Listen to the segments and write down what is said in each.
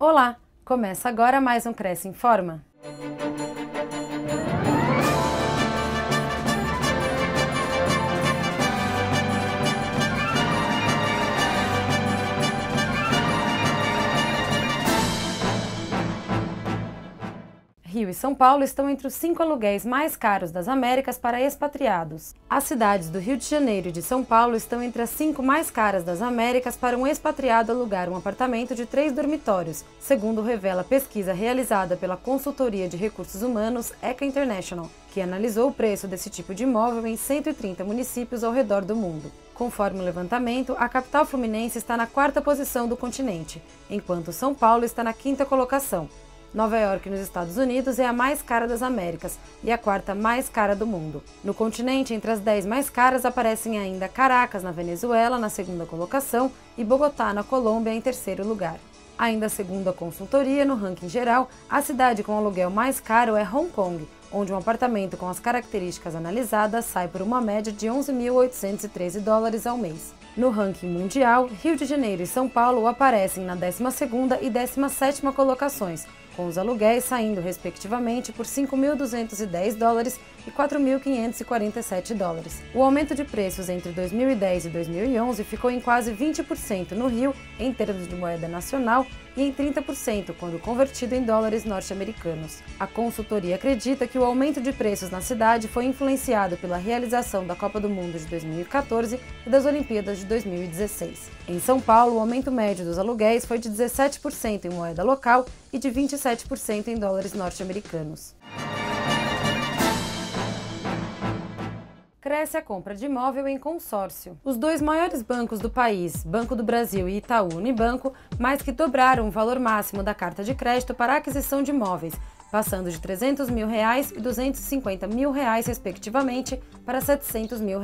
Olá! Começa agora mais um Cresce Informa. Rio e São Paulo estão entre os 5 aluguéis mais caros das Américas para expatriados. As cidades do Rio de Janeiro e de São Paulo estão entre as 5 mais caras das Américas para um expatriado alugar um apartamento de 3 dormitórios, segundo revela pesquisa realizada pela consultoria de recursos humanos ECA International, que analisou o preço desse tipo de imóvel em 130 municípios ao redor do mundo. Conforme o levantamento, a capital fluminense está na 4ª posição do continente, enquanto São Paulo está na 5ª colocação. Nova York, nos Estados Unidos, é a mais cara das Américas e a 4ª mais cara do mundo. No continente, entre as 10 mais caras, aparecem ainda Caracas, na Venezuela, na 2ª colocação, e Bogotá, na Colômbia, em 3º lugar. Ainda segundo a consultoria, no ranking geral, a cidade com aluguel mais caro é Hong Kong, onde um apartamento com as características analisadas sai por uma média de $11.813 ao mês. No ranking mundial, Rio de Janeiro e São Paulo aparecem na 12ª e 17ª colocações, com os aluguéis saindo respectivamente por $5.210 e $4.547. O aumento de preços entre 2010 e 2011 ficou em quase 20% no Rio, em termos de moeda nacional, e em 30% quando convertido em dólares norte-americanos. A consultoria acredita que o aumento de preços na cidade foi influenciado pela realização da Copa do Mundo de 2014 e das Olimpíadas de 2016. Em São Paulo, o aumento médio dos aluguéis foi de 17% em moeda local e de 27% em dólares norte-americanos. Cresce a compra de imóvel em consórcio. Os 2 maiores bancos do país, Banco do Brasil e Itaú Unibanco, mais que dobraram o valor máximo da carta de crédito para a aquisição de imóveis, passando de R$300 mil e R$250 mil, respectivamente, para R$700 mil.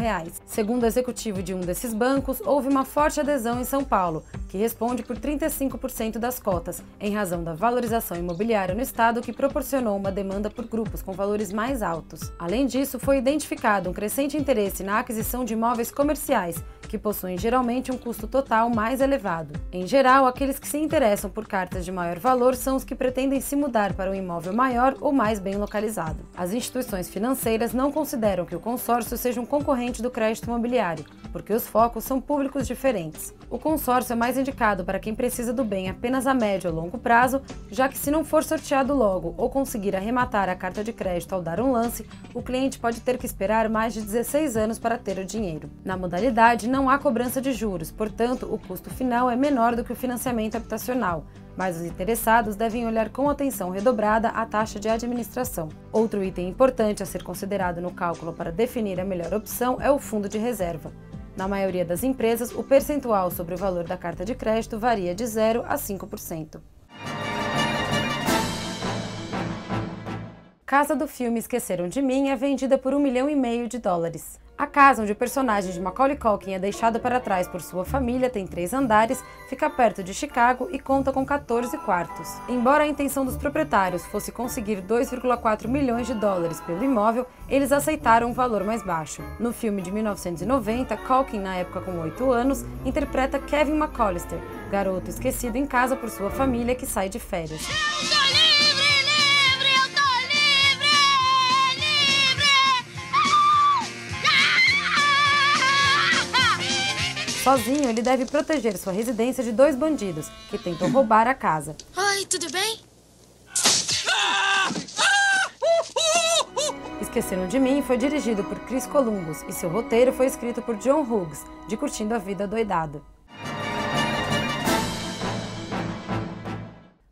Segundo o executivo de um desses bancos, houve uma forte adesão em São Paulo, que responde por 35% das cotas, em razão da valorização imobiliária no estado, que proporcionou uma demanda por grupos com valores mais altos. Além disso, foi identificado um crescente interesse na aquisição de imóveis comerciais, que possuem geralmente um custo total mais elevado. Em geral, aqueles que se interessam por cartas de maior valor são os que pretendem se mudar para um imóvel maior ou mais bem localizado. As instituições financeiras não consideram que o consórcio seja um concorrente do crédito imobiliário, porque os focos são públicos diferentes. O consórcio é mais indicado para quem precisa do bem apenas a médio ou longo prazo, já que se não for sorteado logo ou conseguir arrematar a carta de crédito ao dar um lance, o cliente pode ter que esperar mais de 16 anos para ter o dinheiro. Na modalidade, não há cobrança de juros, portanto, o custo final é menor do que o financiamento habitacional, mas os interessados devem olhar com atenção redobrada a taxa de administração. Outro item importante a ser considerado no cálculo para definir a melhor opção é o fundo de reserva. Na maioria das empresas, o percentual sobre o valor da carta de crédito varia de 0 a 5%. Casa do filme Esqueceram de Mim é vendida por $1,5 milhão. A casa, onde o personagem de Macaulay Culkin é deixado para trás por sua família, tem 3 andares, fica perto de Chicago e conta com 14 quartos. Embora a intenção dos proprietários fosse conseguir $2,4 milhões pelo imóvel, eles aceitaram um valor mais baixo. No filme de 1990, Culkin, na época com 8 anos, interpreta Kevin McCallister, garoto esquecido em casa por sua família que sai de férias. Sozinho, ele deve proteger sua residência de 2 bandidos, que tentam roubar a casa. Oi, tudo bem? Esqueceram de Mim foi dirigido por Chris Columbus e seu roteiro foi escrito por John Hughes, de Curtindo a Vida Adoidado.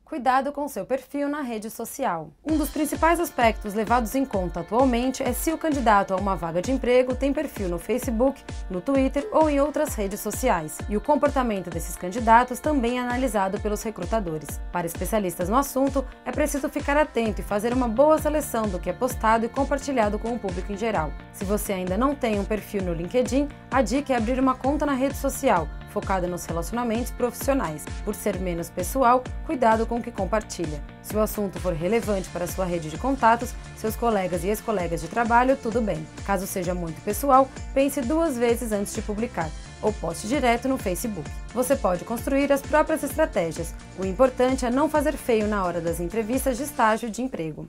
Cuidado com seu perfil na rede social. Um dos principais aspectos levados em conta atualmente é se o candidato a uma vaga de emprego tem perfil no Facebook, no Twitter ou em outras redes sociais. E o comportamento desses candidatos também é analisado pelos recrutadores. Para especialistas no assunto, é preciso ficar atento e fazer uma boa seleção do que é postado e compartilhado com o público em geral. Se você ainda não tem um perfil no LinkedIn, a dica é abrir uma conta na rede social, focada nos relacionamentos profissionais. Por ser menos pessoal, cuidado com o que compartilha. Se o assunto for relevante para sua rede de contatos, seus colegas e ex-colegas de trabalho, tudo bem. Caso seja muito pessoal, pense 2 vezes antes de publicar. ou poste direto no Facebook. Você pode construir as próprias estratégias. O importante é não fazer feio na hora das entrevistas de estágio de emprego.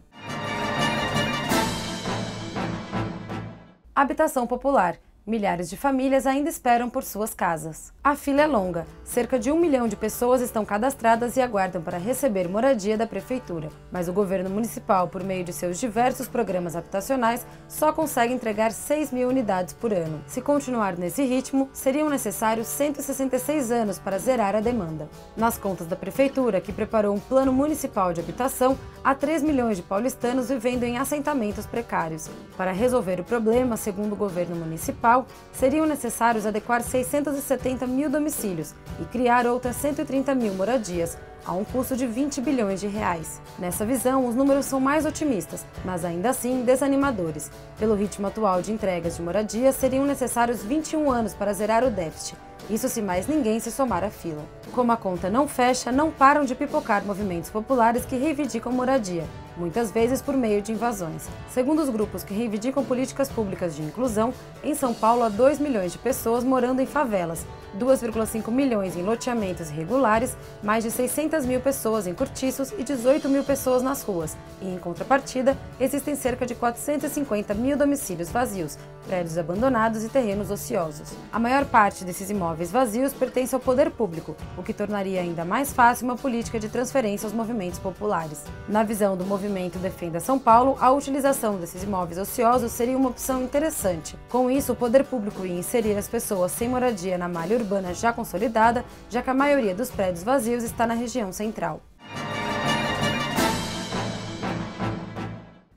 Habitação popular. Milhares de famílias ainda esperam por suas casas. A fila é longa. Cerca de 1 milhão de pessoas estão cadastradas e aguardam para receber moradia da prefeitura. Mas o governo municipal, por meio de seus diversos programas habitacionais, só consegue entregar 6 mil unidades por ano. Se continuar nesse ritmo, seriam necessários 166 anos para zerar a demanda. Nas contas da prefeitura, que preparou um plano municipal de habitação, há 3 milhões de paulistanos vivendo em assentamentos precários. Para resolver o problema, segundo o governo municipal, seriam necessários adequar 670 mil domicílios e criar outras 130 mil moradias, a um custo de 20 bilhões de reais. Nessa visão, os números são mais otimistas, mas ainda assim desanimadores. Pelo ritmo atual de entregas de moradias, seriam necessários 21 anos para zerar o déficit. Isso se mais ninguém se somar à fila. Como a conta não fecha, não param de pipocar movimentos populares que reivindicam moradia, muitas vezes por meio de invasões. Segundo os grupos que reivindicam políticas públicas de inclusão, em São Paulo há 2 milhões de pessoas morando em favelas, 2,5 milhões em loteamentos irregulares, mais de 600 mil pessoas em cortiços e 18 mil pessoas nas ruas. E, em contrapartida, existem cerca de 450 mil domicílios vazios, prédios abandonados e terrenos ociosos. A maior parte desses imóveis vazios pertence ao poder público, o que tornaria ainda mais fácil uma política de transferência aos movimentos populares. Na visão do movimento Defenda São Paulo, a utilização desses imóveis ociosos seria uma opção interessante. Com isso, o poder público ia inserir as pessoas sem moradia na malha urbana já consolidada, já que a maioria dos prédios vazios está na região central.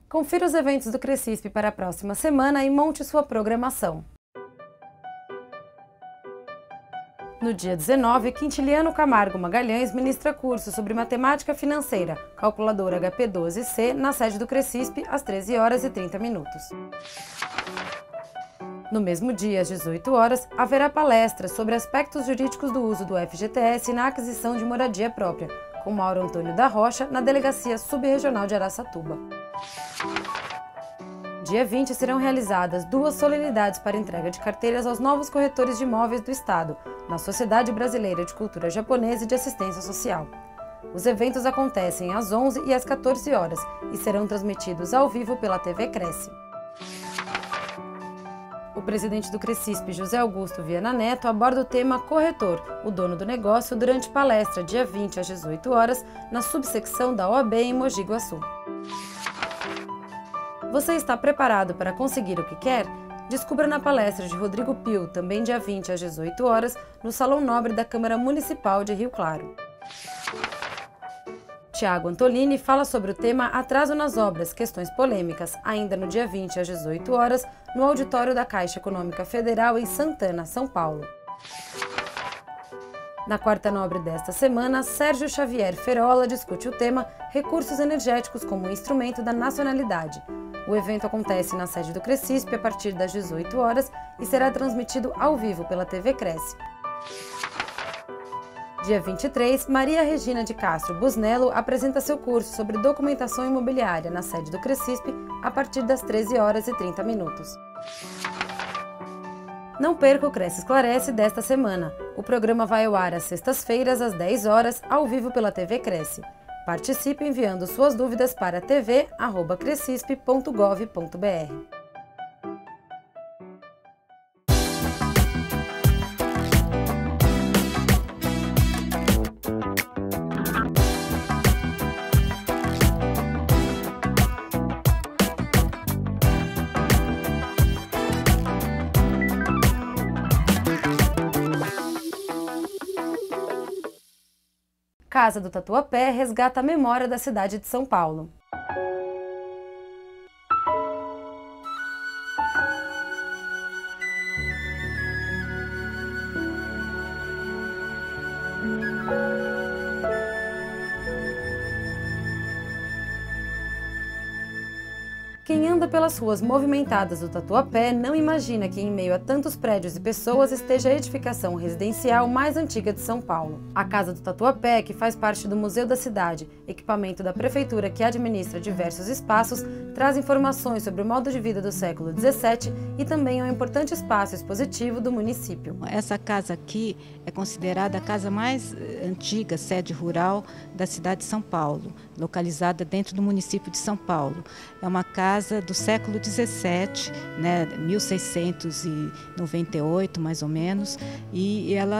Confira os eventos do Crescisp para a próxima semana e monte sua programação. No dia 19, Quintiliano Camargo Magalhães ministra curso sobre matemática financeira, calculadora HP12C, na sede do Crescisp, às 13 horas e 30 minutos. No mesmo dia, às 18 horas, haverá palestra sobre aspectos jurídicos do uso do FGTS na aquisição de moradia própria, com Mauro Antônio da Rocha, na Delegacia Subregional de Araçatuba. Dia 20 serão realizadas 2 solenidades para entrega de carteiras aos novos corretores de imóveis do Estado, na Sociedade Brasileira de Cultura Japonesa e de Assistência Social. Os eventos acontecem às 11 e às 14 horas e serão transmitidos ao vivo pela TV Cresce. O presidente do Crescisp, José Augusto Viana Neto, aborda o tema Corretor, o dono do negócio, durante palestra dia 20 às 18 horas, na subsecção da OAB em Mogi Guaçu. Você está preparado para conseguir o que quer? Descubra na palestra de Rodrigo Pio, também dia 20 às 18 horas, no Salão Nobre da Câmara Municipal de Rio Claro. Tiago Antolini fala sobre o tema Atraso nas Obras, Questões Polêmicas, ainda no dia 20 às 18 horas, no auditório da Caixa Econômica Federal em Santana, São Paulo. Na quarta nobre desta semana, Sérgio Xavier Ferola discute o tema Recursos Energéticos como instrumento da nacionalidade. O evento acontece na sede do Crescisp a partir das 18 horas e será transmitido ao vivo pela TV Cresce. Dia 23, Maria Regina de Castro Busnello apresenta seu curso sobre documentação imobiliária na sede do Crescisp a partir das 13 horas e 30 minutos. Não perca o Cresce Esclarece desta semana. O programa vai ao ar às sextas-feiras às 10 horas, ao vivo pela TV Cresce. Participe enviando suas dúvidas para tv@crescisp.gov.br. Casa do Tatuapé resgata a memória da cidade de São Paulo. Quem anda pelas ruas movimentadas do Tatuapé não imagina que em meio a tantos prédios e pessoas esteja a edificação residencial mais antiga de São Paulo. A Casa do Tatuapé, que faz parte do Museu da Cidade, equipamento da prefeitura que administra diversos espaços, traz informações sobre o modo de vida do século XVII e também é um importante espaço expositivo do município. Essa casa aqui é considerada a casa mais antiga, sede rural da cidade de São Paulo, localizada dentro do município de São Paulo. É uma casa do século XVII, né, 1698 mais ou menos, e ela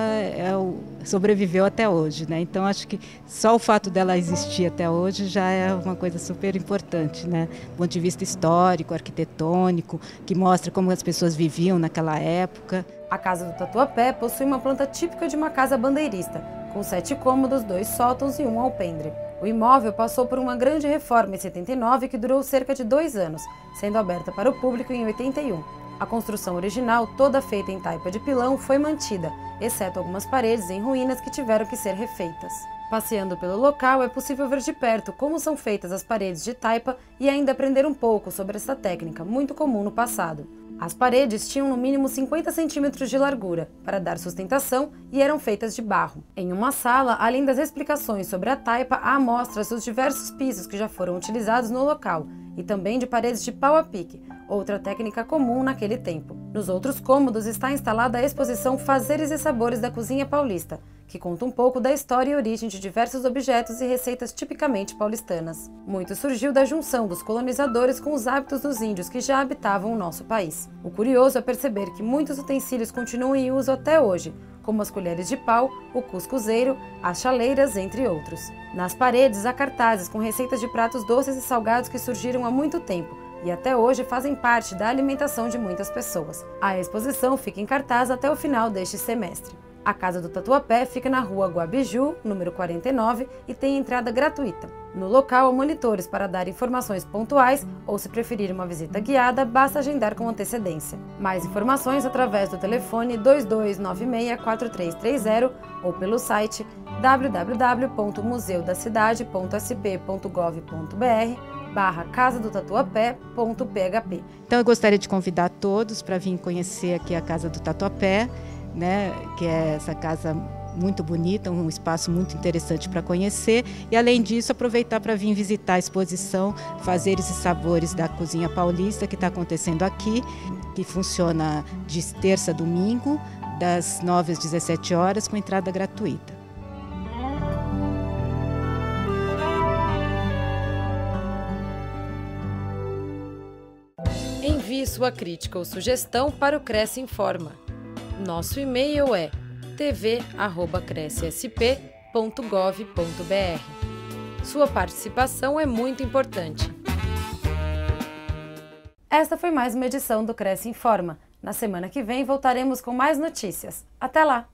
sobreviveu até hoje, né? Então acho que só o fato dela existir até hoje já é uma coisa super importante, né? Do ponto de vista histórico, arquitetônico, que mostra como as pessoas viviam naquela época. A Casa do Tatuapé possui uma planta típica de uma casa bandeirista, com 7 cômodos, 2 sótãos e 1 alpendre. O imóvel passou por uma grande reforma em 79 que durou cerca de 2 anos, sendo aberta para o público em 81. A construção original, toda feita em taipa de pilão, foi mantida, exceto algumas paredes em ruínas que tiveram que ser refeitas. Passeando pelo local, é possível ver de perto como são feitas as paredes de taipa e ainda aprender um pouco sobre essa técnica, muito comum no passado. As paredes tinham no mínimo 50 centímetros de largura, para dar sustentação, e eram feitas de barro. Em uma sala, além das explicações sobre a taipa, há amostras dos diversos pisos que já foram utilizados no local, e também de paredes de pau a pique, outra técnica comum naquele tempo. Nos outros cômodos está instalada a exposição Fazeres e Sabores da Cozinha Paulista, que conta um pouco da história e origem de diversos objetos e receitas tipicamente paulistanas. Muito surgiu da junção dos colonizadores com os hábitos dos índios que já habitavam o nosso país. O curioso é perceber que muitos utensílios continuam em uso até hoje, como as colheres de pau, o cuscuzeiro, as chaleiras, entre outros. Nas paredes há cartazes com receitas de pratos doces e salgados que surgiram há muito tempo e até hoje fazem parte da alimentação de muitas pessoas. A exposição fica em cartaz até o final deste semestre. A Casa do Tatuapé fica na rua Guabiju, número 49, e tem entrada gratuita. No local há monitores para dar informações pontuais ou, se preferir uma visita guiada, basta agendar com antecedência. Mais informações através do telefone 2296-4330 ou pelo site www.museudaccidade.sp.gov.br/casadotatuapé.php. Então eu gostaria de convidar todos para vir conhecer aqui a Casa do Tatuapé, né, que é essa casa muito bonita, um espaço muito interessante para conhecer e, além disso, aproveitar para vir visitar a exposição Fazeres e Sabores da Cozinha Paulista, que está acontecendo aqui, que funciona de terça a domingo, das 9 às 17 horas, com entrada gratuita. Envie sua crítica ou sugestão para o Cresce Informa. Nosso e-mail é tv@crescsp.gov.br. Sua participação é muito importante. Esta foi mais uma edição do Cresce Informa. Na semana que vem voltaremos com mais notícias. Até lá!